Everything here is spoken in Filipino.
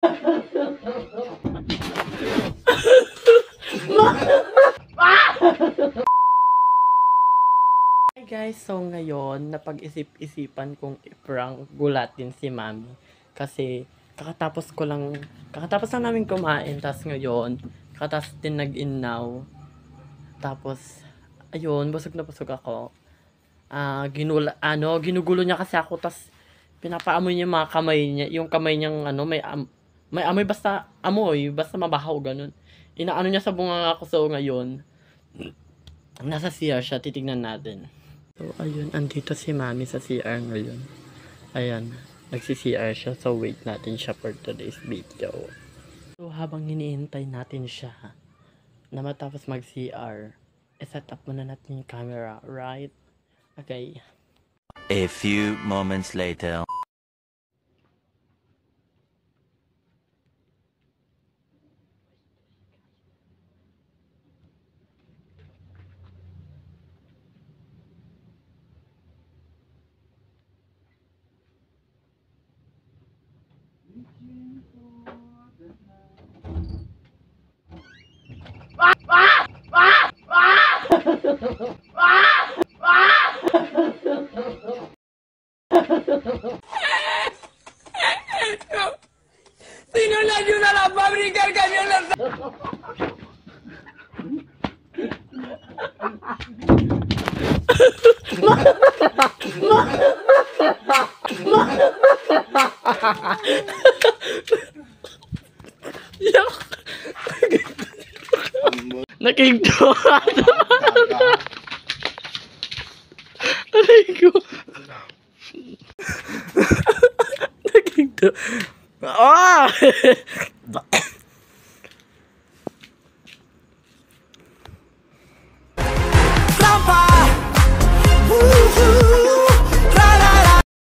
Hi guys, so ngayon napag-isip-isipan kong i-prank gulatin si Mami kasi kakatapos lang namin kumain, tas ngayon kakatapos din nag-inaw, tapos ayun, busog na busog ako. Ginugulo niya kasi ako, tas pinapaamoy niya yung mga kamay niya, yung kamay niyang may amoy, basta mabahaw ganun. Inaano niya sa bunga ko, so ngayon nasa CR siya, titignan natin. So, ayun, andito si Mami sa CR ngayon. Ayan, nagsi-CR siya. So, wait natin siya for today's video. So, habang hinihintay natin siya na matapos mag-CR, set up muna natin yung camera, right? Okay. A few moments later. Si no le ayuda a la fábrica, el camión le... Nakingto. Aray ko. Nakingto. Ah!